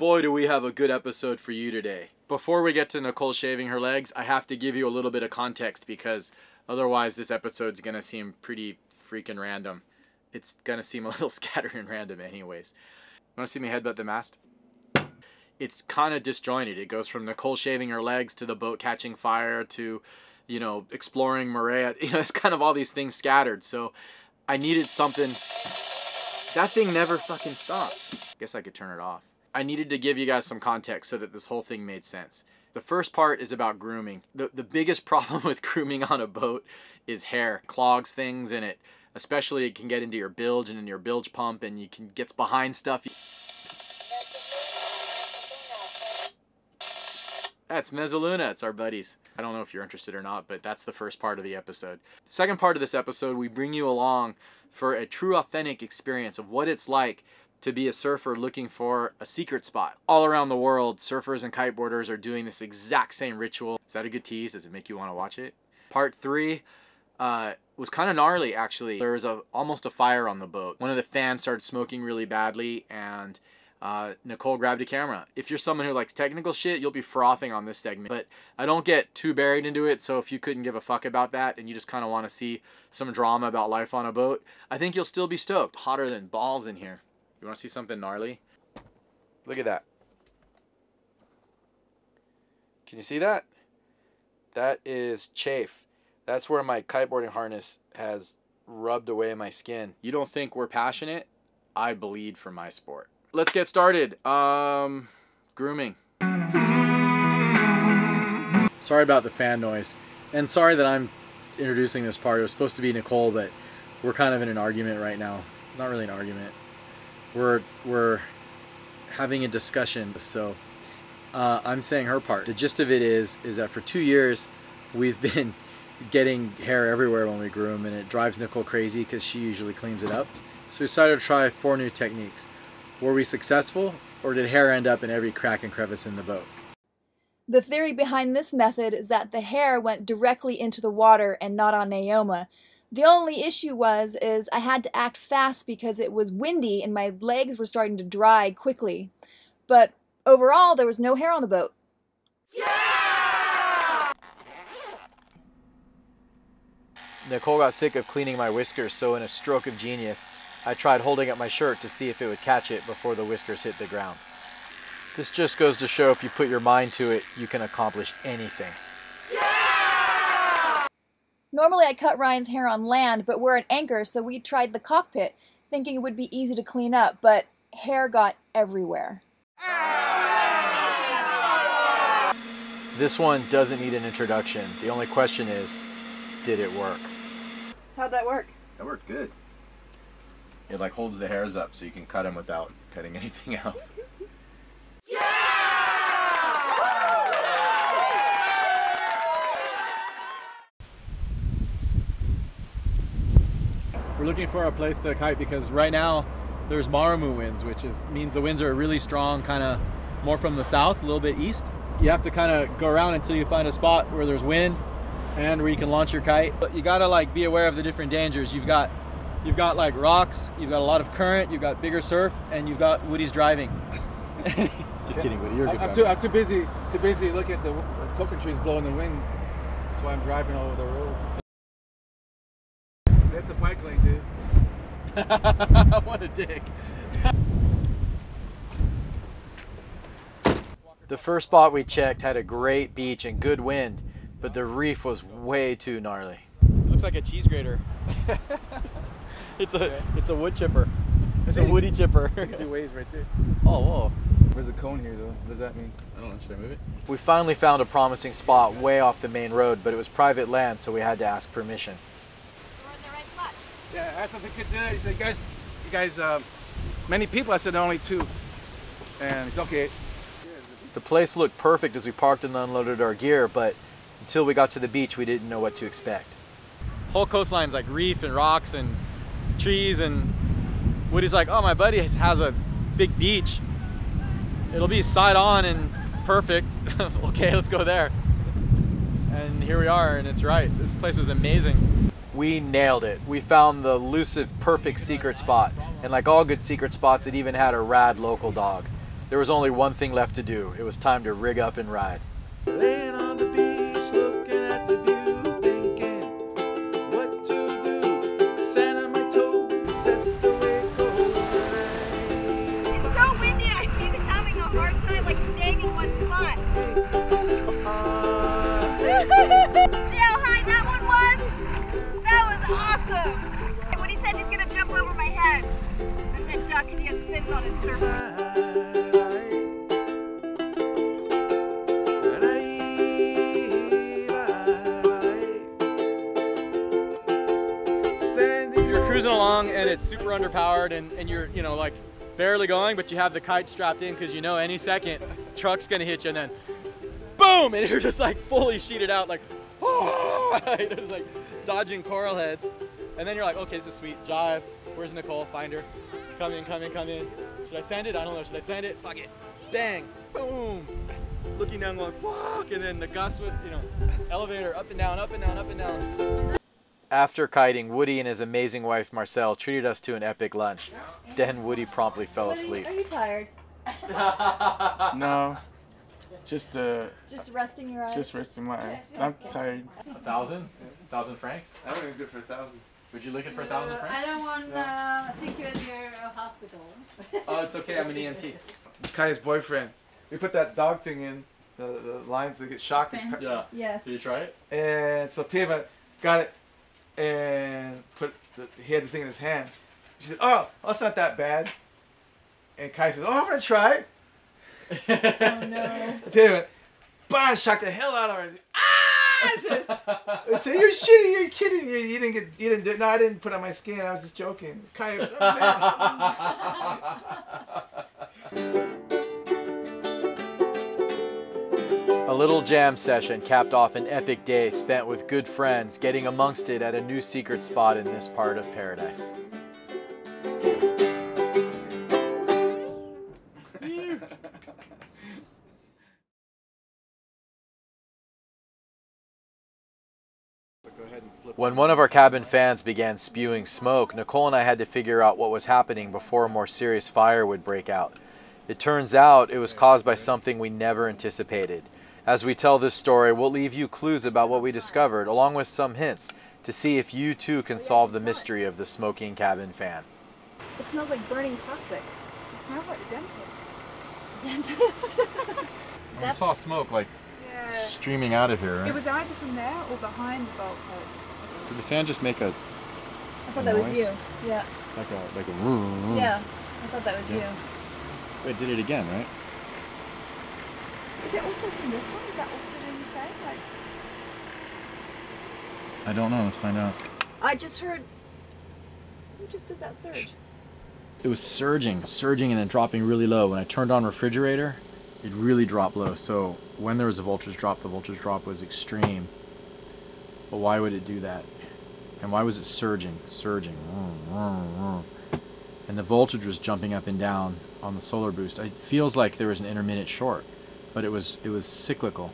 Boy, do we have a good episode for you today. Before we get to Nicole shaving her legs, I have to give you a little bit of context because otherwise this episode's gonna seem pretty freaking random. It's gonna seem a little scattered and random anyways. Wanna see me headbutt the mast? It's kind of disjointed. It goes from Nicole shaving her legs to the boat catching fire to, you know, exploring Maria. You know, it's kind of all these things scattered. So I needed something. That thing never fucking stops. Guess I could turn it off. I needed to give you guys some context so that this whole thing made sense. The first part is about grooming. The biggest problem with grooming on a boat is hair. Clogs things in it. Especially it can get into your bilge and in your bilge pump and you can get behind stuff. That's Mezzaluna, it's our buddies. I don't know if you're interested or not, but that's the first part of the episode. The second part of this episode, we bring you along for a true authentic experience of what it's like to be a surfer looking for a secret spot. All around the world, surfers and kiteboarders are doing this exact same ritual. Is that a good tease? Does it make you want to watch it? Part 3 was kind of gnarly, actually. There was almost a fire on the boat. One of the fans started smoking really badly, and Nicole grabbed a camera. If you're someone who likes technical shit, you'll be frothing on this segment. But I don't get too buried into it, so if you couldn't give a fuck about that and you just kind of want to see some drama about life on a boat, I think you'll still be stoked. Hotter than balls in here. You want to see something gnarly? Look at that. Can you see that? That is chafe. That's where my kiteboarding harness has rubbed away my skin. You don't think we're passionate? I bleed for my sport. Let's get started. Grooming. Sorry about the fan noise. And sorry that I'm introducing this part. It was supposed to be Nicole, but we're kind of in an argument right now. Not really an argument. We're having a discussion, so I'm saying her part. The gist of it is that for 2 years we've been getting hair everywhere when we groom, and it drives Nicole crazy because she usually cleans it up. So we decided to try 4 new techniques. Were we successful, or did hair end up in every crack and crevice in the boat? The theory behind this method is that the hair went directly into the water and not on Naoma. The only issue is I had to act fast because it was windy and my legs were starting to dry quickly. But overall, there was no hair on the boat. Yeah! Nicole got sick of cleaning my whiskers, so in a stroke of genius, I tried holding up my shirt to see if it would catch it before the whiskers hit the ground. This just goes to show if you put your mind to it, you can accomplish anything. Normally I cut Ryan's hair on land, but we're at anchor, so we tried the cockpit, thinking it would be easy to clean up, but hair got everywhere. This one doesn't need an introduction. The only question is, did it work? How'd that work? That worked good. It like holds the hairs up so you can cut them without cutting anything else. We're looking for a place to kite because right now there's Maramu winds, which means the winds are really strong, kind of more from the south, a little bit east. You have to kind of go around until you find a spot where there's wind and where you can launch your kite. But you gotta like be aware of the different dangers. You've got like rocks, you've got a lot of current, you've got bigger surf, and you've got Woody's driving. Just kidding, Woody. You're a good I'm too busy looking at the coconut trees blowing the wind. That's why I'm driving over the road. That's a bike lane, dude. What a dick. The first spot we checked had a great beach and good wind, but the reef was way too gnarly. It looks like a cheese grater. It's a wood chipper. It's a woody chipper. You can do waves right there. Oh, whoa. There's a cone here, though. What does that mean? I don't know. Should I move it? We finally found a promising spot way off the main road, but it was private land, so we had to ask permission. We're in the right spot. Yeah, I asked if we could do it. He said, you guys, many people? I said, only 2. And it's okay. The place looked perfect as we parked and unloaded our gear, but until we got to the beach, we didn't know what to expect. Whole coastline's like reef and rocks and trees, and Woody's like, oh, my buddy has a big beach. It'll be side on and perfect. Okay, let's go there. And here we are, and it's right. This place is amazing. We nailed it. We found the elusive perfect secret spot. And like all good secret spots, it even had a rad local dog. There was only one thing left to do. It was time to rig up and ride. Laying on the beach, looking at the view, thinking what to do. Sand on my toes, that's the way it goes. It's so windy, I'm even having a hard time like staying in one spot. See how high that one was? That was awesome! When he said he's gonna jump over my head, I'm gonna duck because he has fins on his surfboard. You're cruising along and it's super underpowered and you're, you know, like barely going, but you have the kite strapped in because you know any second truck's gonna hit you, and then boom, and you're just like fully sheeted out, like it's like dodging coral heads, and then you're like, okay, this is sweet. Jive, where's Nicole? Find her. Come in, come in, come in. Should I send it? I don't know. Should I send it? Fuck it. Bang, boom. Looking down, going fuck, and then the gust with, you know, elevator up and down, up and down, up and down. After kiting, Woody and his amazing wife Marcel treated us to an epic lunch. Then Woody promptly fell asleep. Are you tired? No, just resting your eyes? just resting my eyes. I'm tired. 1,000? 1,000 francs? I wouldn't do it for 1,000. Would you look it for 1,000 francs? I don't want think you're in your hospital. Oh, it's okay. I'm an EMT. Kaya's boyfriend. We put that dog thing in, the lines that get shocked. Yeah. Yes. Did you try it? And so Teva got it and he had the thing in his hand. She said, oh, that's not that bad. And Kaya said, oh, I'm going to try it. Oh no. Teva, bang, shocked the hell out of her. I said, you're shitting, you're kidding. You didn't do it. No, I didn't put on my skin. I was just joking. Kaya was, oh, man. A little jam session capped off an epic day spent with good friends getting amongst it at a new secret spot in this part of paradise. When one of our cabin fans began spewing smoke, Nicole and I had to figure out what was happening before a more serious fire would break out. It turns out it was caused by something we never anticipated. As we tell this story, we'll leave you clues about what we discovered, along with some hints, to see if you too can solve the mystery of the smoking cabin fan. It smells like burning plastic. It smells like dentist. Dentist? I saw smoke like streaming out of here, right? It was either from there or behind the bulkhead. Did the fan just make a I thought that was you. Yeah. like a woo? Yeah. I thought that was you. It did it again, right? Is it also from this one? Is that also what you say? Like, I don't know. Let's find out. I just heard. Who just did that surge? It was surging and then dropping really low. When I turned on refrigerator, it really dropped low. So when there was a voltage drop, the voltage drop was extreme. But why would it do that? And why was it surging? And the voltage was jumping up and down on the solar boost. It feels like there was an intermittent short, but it was cyclical.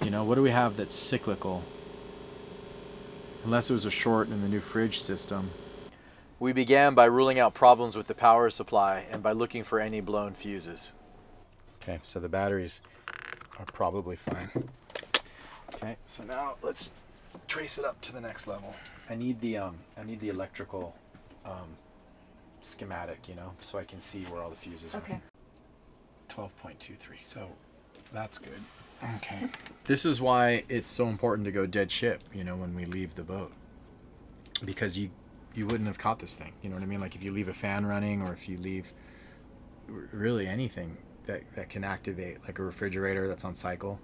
You know, what do we have that's cyclical? Unless it was a short in the new fridge system. We began by ruling out problems with the power supply and by looking for any blown fuses. Okay, so the batteries are probably fine. Okay, so now let's trace it up to the next level. I need the electrical schematic, you know, so I can see where all the fuses are. Okay. 12.23, so that's good. Okay. This is why it's so important to go dead ship, you know, when we leave the boat. Because you wouldn't have caught this thing, you know what I mean? Like if you leave a fan running or if you leave really anything that can activate, like a refrigerator that's on cycle,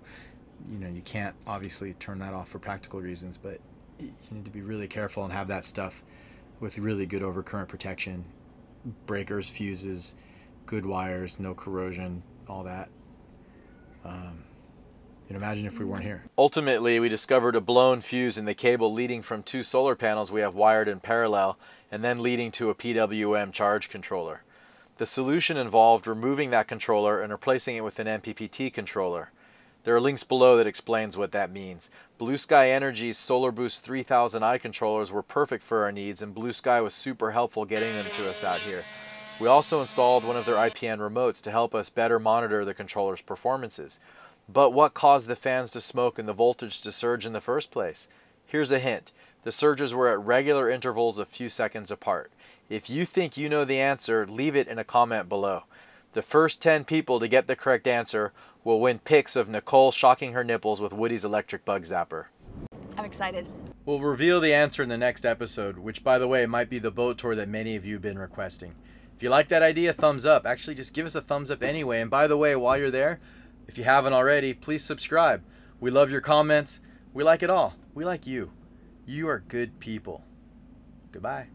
you know, you can't obviously turn that off for practical reasons, but you need to be really careful and have that stuff with really good overcurrent protection, breakers, fuses, good wires, no corrosion, all that. You can imagine if we weren't here. Ultimately, we discovered a blown fuse in the cable leading from 2 solar panels we have wired in parallel and then leading to a PWM charge controller. The solution involved removing that controller and replacing it with an MPPT controller. There are links below that explains what that means. Blue Sky Energy's Solar Boost 3000i controllers were perfect for our needs, and Blue Sky was super helpful getting them to us out here. We also installed one of their IPN remotes to help us better monitor the controller's performances. But what caused the fans to smoke and the voltage to surge in the first place? Here's a hint. The surges were at regular intervals a few seconds apart. If you think you know the answer, leave it in a comment below. The first 10 people to get the correct answer will win pics of Nicole shocking her nipples with Woody's electric bug zapper. I'm excited. We'll reveal the answer in the next episode, which, by the way, might be the boat tour that many of you have been requesting. If you like that idea, thumbs up. Actually, just give us a thumbs up anyway. And by the way, while you're there, if you haven't already, please subscribe. We love your comments. We like it all. We like you. You are good people. Goodbye.